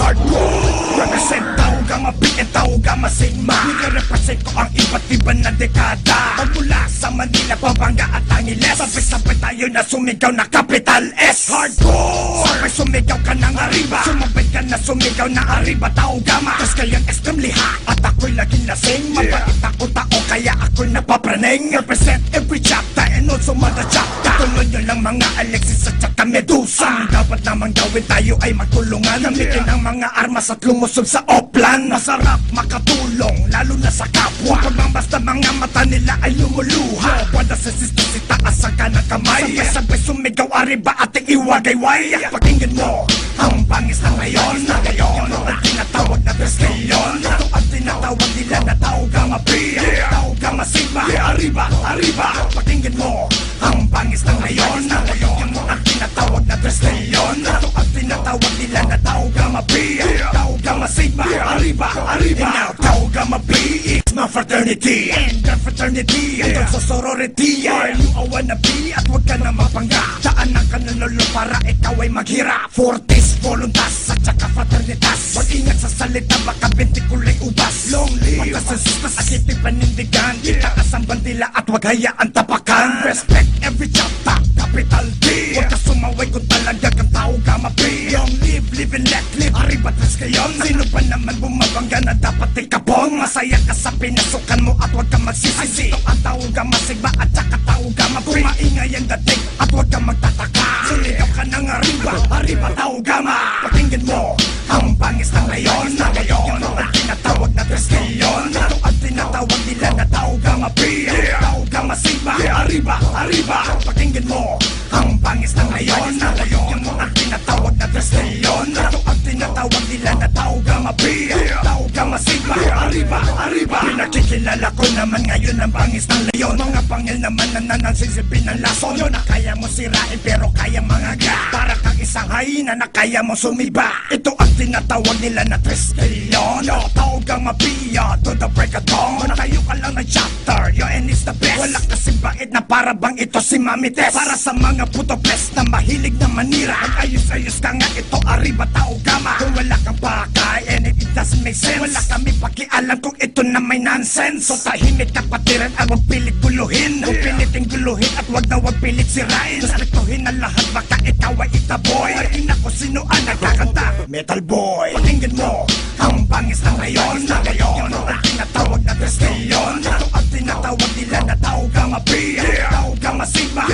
Hardcore represent Taugama P and Taugama Sigma. Nire-represent ko ang iba't iba na dekada. Magmula sa Manila, Pampanga at Angeles, sabay-sabay tayo na sumigaw na capital S. Hardcore sabay sumigaw ka ng arriba, sumabay ka na sumigaw na arriba Taugama. Tas kayang extremely hot at ako'y laging lasing. Mabait ako tao kaya ako'y napapraneng. Represent every chapter and also mother chapter. Tuloy nyo lang mga Alexis at saka Medusa. Ang dapat namang gawin tayo ay magtulungan. Gamitin ang mga armas at lumusob sa oplan. Masarap makatulong lalo na sa kapwa. Pag basta mga mata nila ay lumuluha. Wala sa sister si taas ang kanang kamay. Sabay-sabay sumigaw arriba ating iwagayway. Pakinggan mo ang bangis na ngayon. Yung mga tinatawag na Triskeyon. Ito ang tinatawag nila na Taugama P, Taugama Sigma. Arriba, arriba. Pakinggan mo ang bangis na ngayon. Yung mga tinatawag na Triskeyon. Ito ang tinatawag nila na Taugama P, Taugama Sigma. Arriba, arriba. And now Taugama P is my fraternity and their fraternity. And also sorority. Are you a wannabe? At huwag ka na mapangga. Daanan ka na lolo para ikaw ay maghira. Fortis, voluntas at saka fraternitas. Mag-ingat sa salita baka binti kulay ubas. Long live pagkasasistas at iting panindigan. Itaas ang bandila at huwag hayaan tapakan. Respect every chapter, capital T. Huwag ka sumaway kung talaga kang Taugama P. Long live, live and let live. Arriba Triskeyon. Sino ba naman bumabangga na dapat ikapon? Masaya ka sa pinasukan mo at huwag kang magsisisi. Ito ang Taugama Sigma at saka Taugama P. Maingay ang dating at huwag kang magtataka. Suligaw ka ng arriba, arriba Taugama. Pakinggan mo ang bangis na ngayon. Yung mga tinatawag na Triskeyon. Ito ang tinatawag nila na Taugama P, Taugama Sigma. Arriba, arriba. Pakinggan mo ang bangis na ngayon. Yung mga tinatawag na Triskeyon. Ito ang tinatawag nila na Taugama P, Taugama Sigma. Arriba, arriba. Pinakikilala ko naman ngayon ang bangis ng leyon. Mga pangil naman na nanansisilbi ng lason. Yun na kaya mo sirain pero kaya mga ga. Para kang isang hyena na kaya mo sumiba. Ito ang tinatawag nila na Triskeyon. Yo, Taugama P, to the break of dawn. Tayo ka lang ng chapter, yo and it's the best. Wala kasing bait na para bang ito si Mami Tess. Para sa mga puto pes na mahilig na manira. Mag-ayos-ayos ka nga ito arriba Taugama. Kung wala kang pakay and if it doesn't make sense, wala kami pakialam kung ito na may nonsense. So tahimik ka patiran at wag pilit guluhin. Kung piliting guluhin at wag na wag pilit sirain. Respetuhin na lahat baka ikaw ay itaboy. Ay nako sino ang nagkakanta? Metal Boy. Pakinggan mo ang bangis na ngayon. Yung mga tinatawag na Triskeyon. Ito ang tinatawag nila na Taugama P, Taugama Sigma.